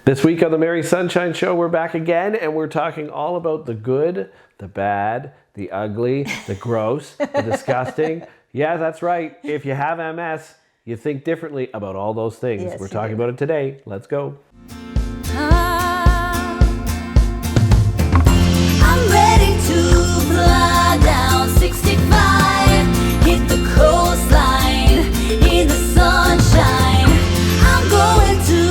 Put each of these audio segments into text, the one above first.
This week on the Mary Sunshine Show, we're back again, and we're talking all about the good, the bad, the ugly, the gross, the disgusting. Yeah, that's right. If you have MS, you think differently about all those things. Yes, we're talking about it today. Let's go. I'm ready to fly down 65, hit the coastline in the sunshine. I'm going to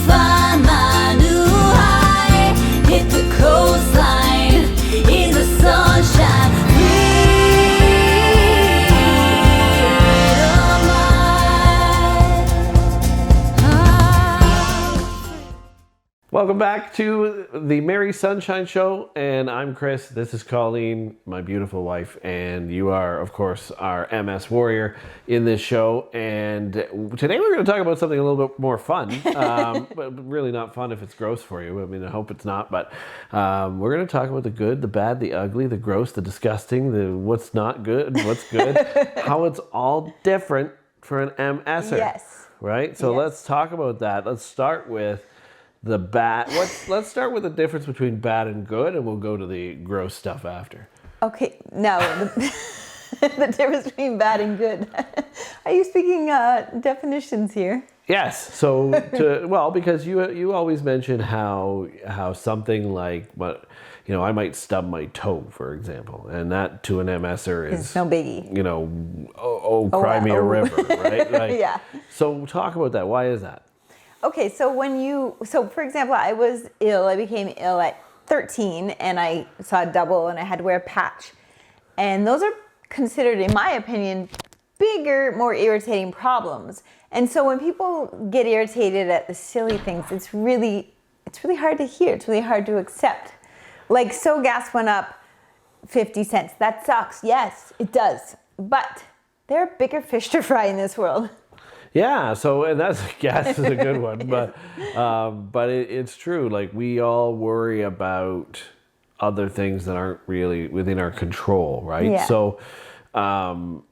find my new high, hit the coastline in the sunshine. Welcome back to the Mary Sunshine Show, and I'm Chris. This is Colleen, my beautiful wife, and you are, of course, our MS warrior in this show. And today we're going to talk about something a little bit more fun, but really not fun if it's gross for you. I mean, I hope it's not, but we're going to talk about the good, the bad, the ugly, the gross, the disgusting, the what's not good, what's good, how it's all different for an MSer. Yes. Right? So Yes. Let's talk about that. Let's start with the bad. Let's start with the difference between bad and good, and we'll go to the gross stuff after. Okay, now the difference between bad and good. Are you speaking definitions here? Yes. So, because you always mention how something like I might stub my toe, for example, and that to an MSer is It's no biggie. Cry me a river, right? Yeah. So talk about that. Why is that? Okay, so for example, I was ill. I became ill at 13 and I saw a double and I had to wear a patch. And those are considered, in my opinion, bigger, more irritating problems. And so when people get irritated at the silly things, it's really hard to hear. It's really hard to accept. Like, so gas went up 50 cents. That sucks. Yes, it does. But there are bigger fish to fry in this world. Yeah, and that's gas is a good one, but it's true. Like, we all worry about other things that aren't really within our control, right? Yeah. So, and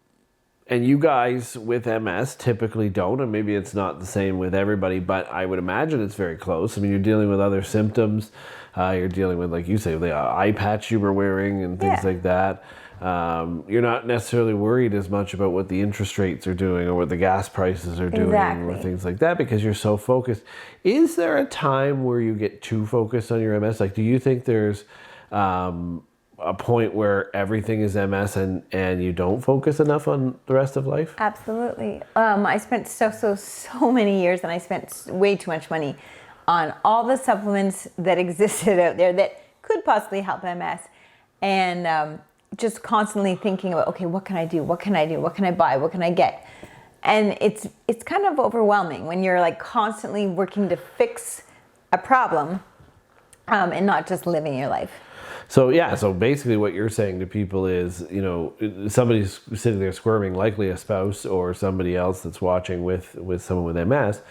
you guys with MS typically don't, and maybe it's not the same with everybody, but I would imagine it's very close. I mean, you're dealing with other symptoms. You're dealing with, like you say, the eye patch you were wearing and things like that. You're not necessarily worried as much about what the interest rates are doing or what the gas prices are doing or things like that because you're so focused. Is there a time where you get too focused on your MS? Like, do you think there's a point where everything is MS and you don't focus enough on the rest of life? Absolutely. I spent so many years, and I spent way too much money on all the supplements that existed out there that could possibly help MS. And just constantly thinking about, okay, what can I do? What can I do? What can I buy? What can I get? And it's kind of overwhelming when you're like constantly working to fix a problem and not just living your life. So basically what you're saying to people is, somebody's sitting there squirming, likely a spouse or somebody else that's watching with someone with MS.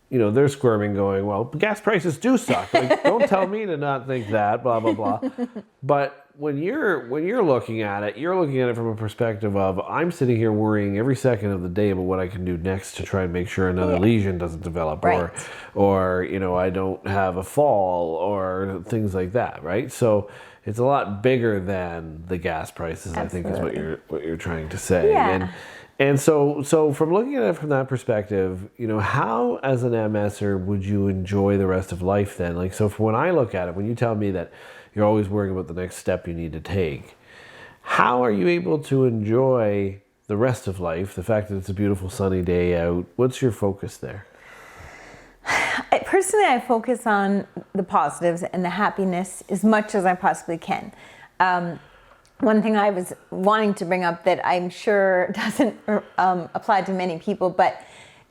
They're squirming going, well, gas prices do suck. Like, don't tell me to not think that, blah, blah, blah. But when you're looking at it, you're looking at it from a perspective of, I'm sitting here worrying every second of the day about what I can do next to try and make sure another lesion doesn't develop, right, or I don't have a fall or things like that, right? So it's a lot bigger than the gas prices. Absolutely. I think is what you're trying to say. Yeah. And so from looking at it from that perspective, how as an MSer would you enjoy the rest of life then? Like, so when I look at it, when you tell me that you're always worrying about the next step you need to take, how are you able to enjoy the rest of life, the fact that it's a beautiful sunny day out? What's your focus there? Personally, I focus on the positives and the happiness as much as I possibly can. One thing I was wanting to bring up that I'm sure doesn't apply to many people, but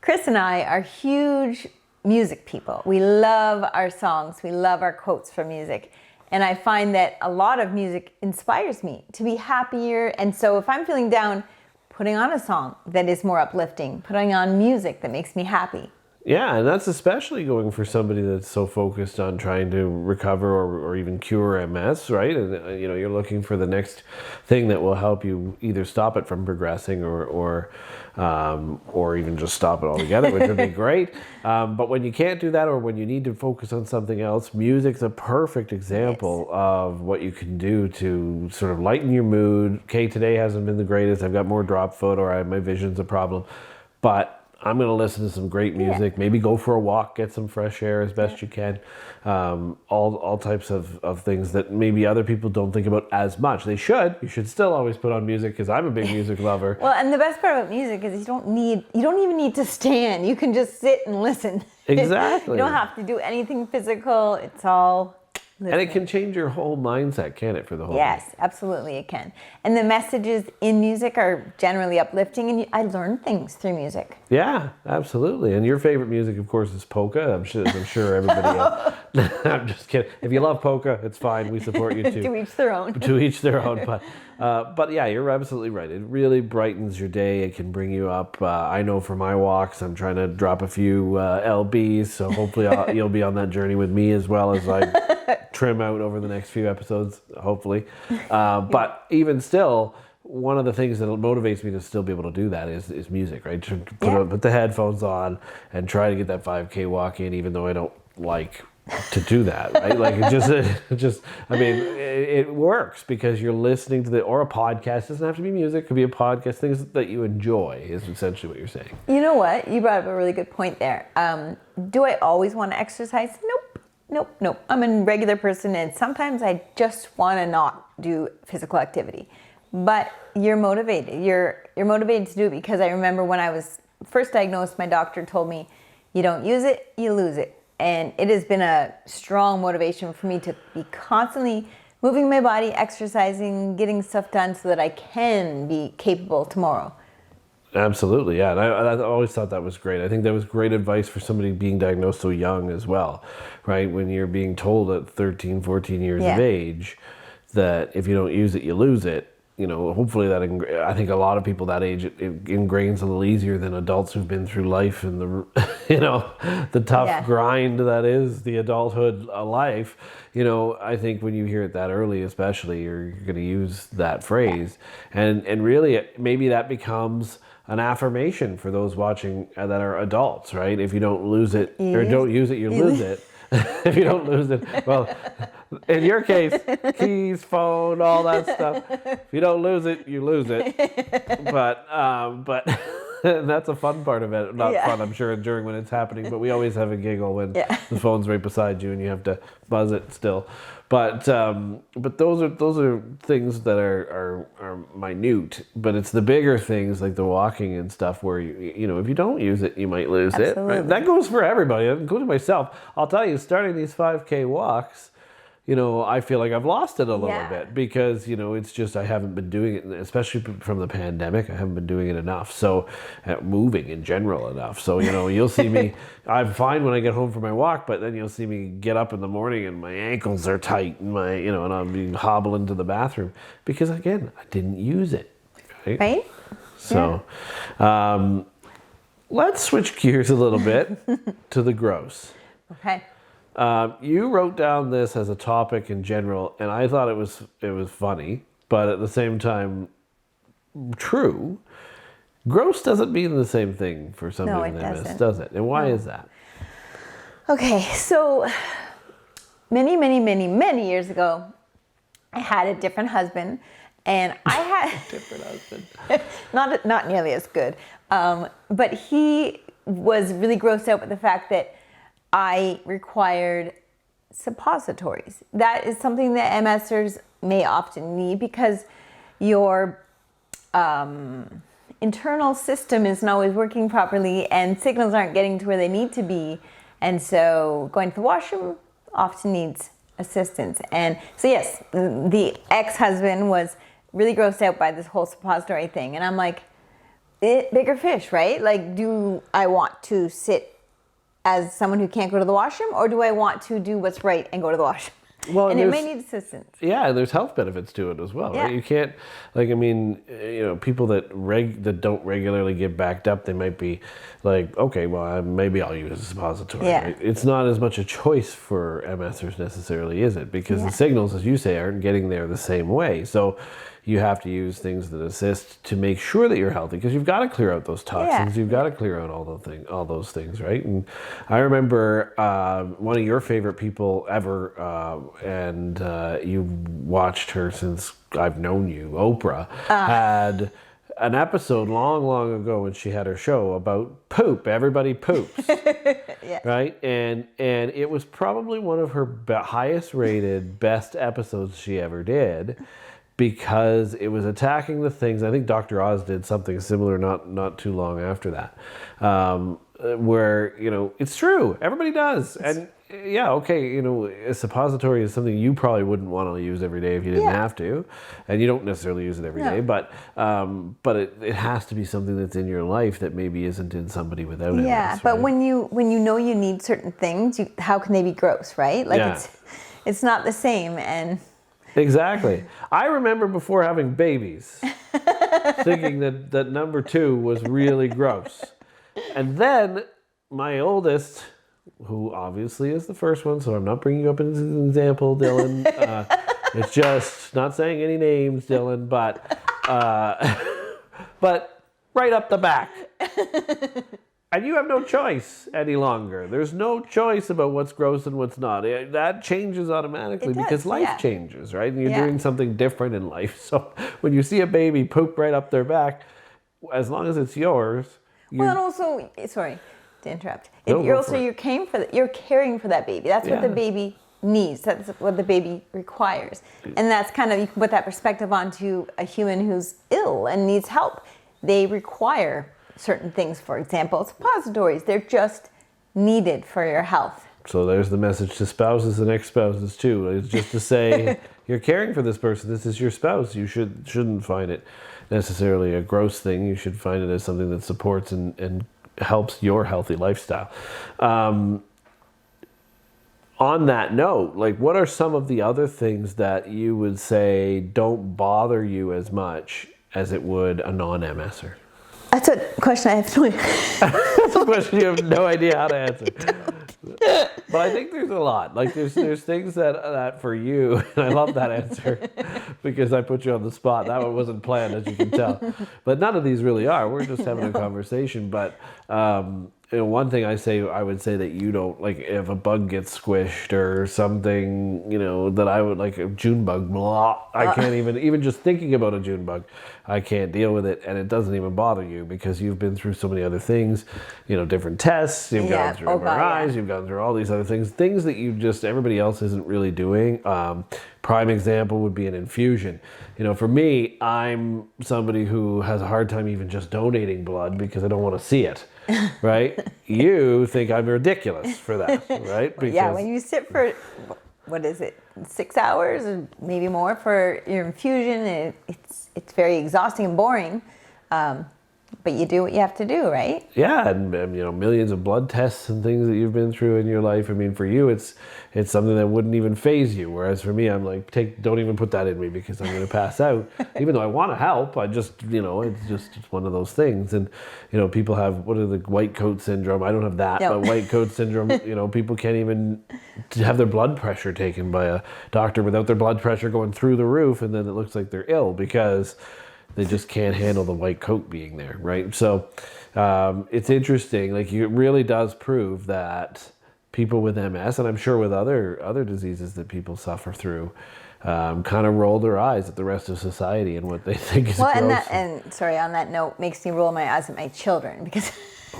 Chris and I are huge music people. We love our songs. We love our quotes from music. And I find that a lot of music inspires me to be happier. And so if I'm feeling down, putting on a song that is more uplifting, putting on music that makes me happy, Yeah, and that's especially going for somebody that's so focused on trying to recover or even cure MS, right? And you're looking for the next thing that will help you either stop it from progressing or even just stop it altogether, which would be great. But when you can't do that, or when you need to focus on something else, music's a perfect example of what you can do to sort of lighten your mood. Okay, today hasn't been the greatest. I've got more drop foot, or my vision's a problem, but I'm going to listen to some great music, maybe go for a walk, get some fresh air as best you can. All types of things that maybe other people don't think about as much. They should. You should still always put on music, because I'm a big music lover. Well, and the best part about music is you don't even need to stand. You can just sit and listen. Exactly. You don't have to do anything physical. It's all listening. And it can change your whole mindset, can it, for the whole Yes, absolutely it can. And the messages in music are generally uplifting, and I learn things through music. Yeah, absolutely. And your favorite music, of course, is polka. I'm sure everybody. I'm just kidding. If you love polka, it's fine. We support you too. To each their own. To each their own. But yeah, you're absolutely right. It really brightens your day. It can bring you up. I know for my walks, I'm trying to drop a few lbs. So hopefully you'll be on that journey with me, as well as I trim out over the next few episodes, hopefully. But even still, one of the things that motivates me to still be able to do that is music, right? To put the headphones on and try to get that 5K walk in, even though I don't like to do that, right? Like it works because you're listening to or a podcast. It doesn't have to be music. It could be a podcast. Things that you enjoy is essentially what you're saying. You know what? You brought up a really good point there. Do I always want to exercise? Nope. I'm a regular person, and sometimes I just want to not do physical activity. But you're motivated. You're motivated to do it, because I remember when I was first diagnosed, my doctor told me, you don't use it, you lose it. And it has been a strong motivation for me to be constantly moving my body, exercising, getting stuff done so that I can be capable tomorrow. Absolutely, yeah. And I always thought that was great. I think that was great advice for somebody being diagnosed so young as well, right? When you're being told at 13, 14 years of age that if you don't use it, you lose it. Hopefully I think a lot of people that age, it ingrains a little easier than adults who've been through life and the tough grind that is the adulthood life. I think when you hear it that early, especially, you're going to use that phrase. And really, maybe that becomes an affirmation for those watching that are adults, right? If you don't lose it or don't use it, you lose it. If you don't lose it, well, in your case, keys, phone, all that stuff. If you don't lose it, you lose it. But that's a fun part of it. Not fun, I'm sure, during when it's happening, but we always have a giggle when the phone's right beside you and you have to buzz it still. But those are things that are minute. But it's the bigger things like the walking and stuff where if you don't use it, you might lose it. Right? That goes for everybody, including myself. I'll tell you, starting these 5K walks, I feel like I've lost it a little bit because, it's just I haven't been doing it, especially from the pandemic. I haven't been doing it enough. So moving in general enough. So, you'll see me, I'm fine when I get home from my walk, but then you'll see me get up in the morning and my ankles are tight and and I'll be hobbling to the bathroom because, again, I didn't use it. Right? So let's switch gears a little bit to the gross. Okay. You wrote down this as a topic in general, and I thought it was funny, but at the same time, true. Gross doesn't mean the same thing for somebody with MS, does it? And why is that? Okay, so many, many, many, many years ago, I had a different husband, and I had different husband. not nearly as good, but he was really grossed out with the fact that I required suppositories. That is something that MSers may often need because your internal system isn't always working properly and signals aren't getting to where they need to be. And so going to the washroom often needs assistance. And so yes, the ex-husband was really grossed out by this whole suppository thing. And I'm like, bigger fish, right? Like, do I want to sit as someone who can't go to the washroom, or do I want to do what's right and go to the washroom? Well, and it may there's- need assistance. Yeah, and there's health benefits to it as well, right? Yeah. You can't, like, I mean, people that don't regularly get backed up, they might be like, okay, well, maybe I'll use a suppository. Yeah. Right? It's not as much a choice for MSers necessarily, is it? Because Yeah. the signals, as you say, aren't getting there the same way. So you have to use things that assist to make sure that you're healthy, because you've got to clear out those toxins. Yeah. You've got to clear out all those things, right? And I remember one of your favorite people ever, and you've watched her since I've known you, Oprah, had an episode long ago when she had her show about poop. Everybody poops. Yeah. Right? And it was probably one of her highest rated, best episodes she ever did, because it was attacking the things. I think Dr. Oz did something similar not too long after that, where, it's true. Everybody does. And yeah, okay, a suppository is something you probably wouldn't want to use every day if you didn't Yeah. have to, and you don't necessarily use it every day, but it has to be something that's in your life that maybe isn't in somebody without it. Yeah, but when you know you need certain things, how can they be gross, right? Like Yeah. it's not the same. And Exactly. I remember before having babies thinking that number 2 was really gross. And then my oldest, who obviously is the first one, so I'm not bringing you up as an example, Dylan. It's just not saying any names, Dylan, but right up the back. And you have no choice any longer. There's no choice about what's gross and what's not. That changes automatically It does, because life yeah. changes, right? And you're Yeah. doing something different in life. So when you see a baby poop right up their back, as long as it's yours, well, and also, sorry to interrupt. No, You're go also for it. you're caring for that baby. That's what the Yeah. baby needs. That's what the baby requires. And that's kind of, you can put that perspective onto a human who's ill and needs help. They require certain things. For example, suppositories. They're just needed for your health. So there's the message to spouses and ex-spouses too. It's just to say, you're caring for this person. This is your spouse. You shouldn't find it necessarily a gross thing. You should find it as something that supports and helps your healthy lifestyle. On that note, like, what are some of the other things that you would say don't bother you as much as it would a non-MSer? That's a question I have no idea. That's a question you have no idea how to answer. But I think there's a lot. Like, there's things that for you, and I love that answer because I put you on the spot. That one wasn't planned, as you can tell. But none of these really are. We're just having a conversation. But one thing I would say that you don't, like, if a bug gets squished or something, that I would, like a June bug, blah, I can't even just thinking about a June bug, I can't deal with it, and it doesn't even bother you because you've been through so many other things, different tests, you've Yeah. gone through Oh, God, MRIs, yeah. you've gone through all these other things that everybody else isn't really doing. Prime example would be an infusion. For me, I'm somebody who has a hard time even just donating blood because I don't want to see it. Right? You think I'm ridiculous for that, right? Because Yeah, when you sit for, what is it, 6 hours or maybe more for your infusion, it's very exhausting and boring. But you do what you have to do, right? Yeah, and millions of blood tests and things that you've been through in your life. I mean, for you, it's something that wouldn't even faze you. Whereas for me, I'm like, don't even put that in me because I'm going to pass out. Even though I want to help, it's one of those things. And people have the white coat syndrome. I don't have that, No. but white coat syndrome. People can't even have their blood pressure taken by a doctor without their blood pressure going through the roof, and then it looks like they're ill because they just can't handle the white coat being there, right? So it's interesting. Like, it really does prove that people with MS, and I'm sure with other diseases that people suffer through, kind of roll their eyes at the rest of society and what they think is gross. And sorry, on that note, makes me roll my eyes at my children because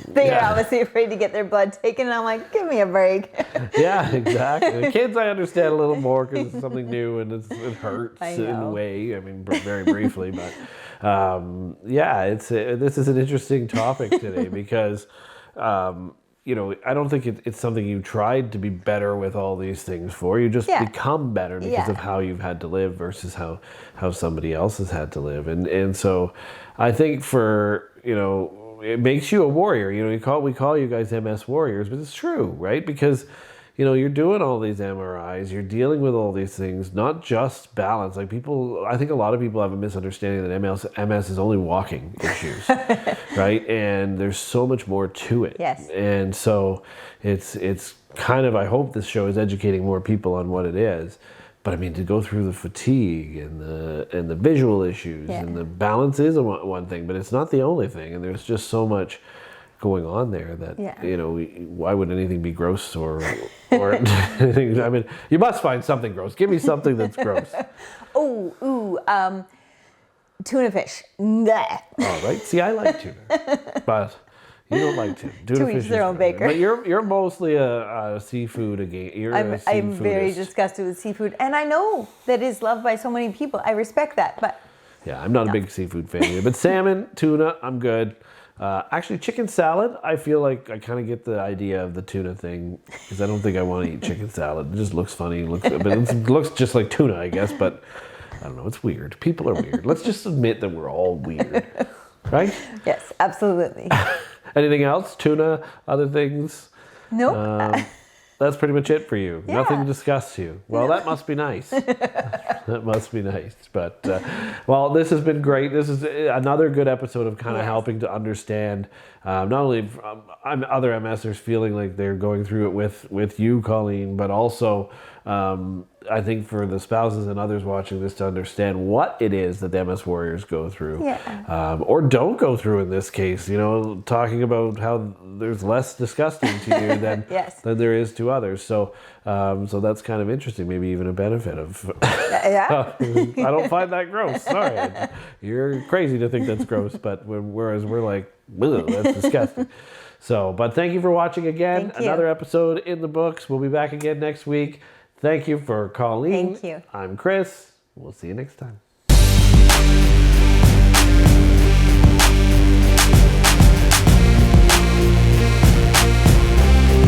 they are obviously afraid to get their blood taken, and I'm like, give me a break. Yeah, exactly. The kids, I understand a little more because it's something new and it hurts I in a know. way. I mean, very briefly, but this is an interesting topic today because I don't think it's something you tried to be better with all these things for. You just become better because of how you've had to live versus how somebody else has had to live, and so I think for it makes you a warrior. We call you guys MS warriors, but it's true, right? Because you're doing all these MRIs, you're dealing with all these things, not just balance. Like I think a lot of people have a misunderstanding that MS is only walking issues, right? And there's so much more to it. Yes. And so it's kind of, I hope this show is educating more people on what it is. But I mean, to go through the fatigue and the visual issues and the balance is one thing, but it's not the only thing. And there's just so much going on there that, why would anything be gross or anything? I mean, you must find something gross. Give me something that's gross. Tuna fish. Blech. Oh, right. See, I like tuna, but you don't like tuna. To each their own baker. But you're mostly a seafood again. I'm very disgusted with seafood, and I know that is loved by so many people. I respect that, but yeah, I'm not a big seafood fan either. But salmon, tuna, I'm good. Actually, chicken salad, I feel like I kind of get the idea of the tuna thing because I don't think I want to eat chicken salad. It just looks funny. But it looks just like tuna, I guess. But I don't know. It's weird. People are weird. Let's just admit that we're all weird, right? Yes, absolutely. Anything else? Tuna? Other things? Nope. That's pretty much it for you. Yeah. Nothing to discuss you. Well, that must be nice. That must be nice. But, well, this has been great. This is another good episode of kind of helping to understand not only other MSers feeling like they're going through it with you, Colleen, but also I think for the spouses and others watching this to understand what it is that the MS warriors go through or don't go through in this case, talking about how there's less disgusting to you than than there is to others. So so that's kind of interesting, maybe even a benefit of I don't find that gross. Sorry. You're crazy to think that's gross, but whereas we're like, that's disgusting. So, but thank you for watching again. Another episode in the books. We'll be back again next week. Thank you for Colleen. Thank you. I'm Chris. We'll see you next time.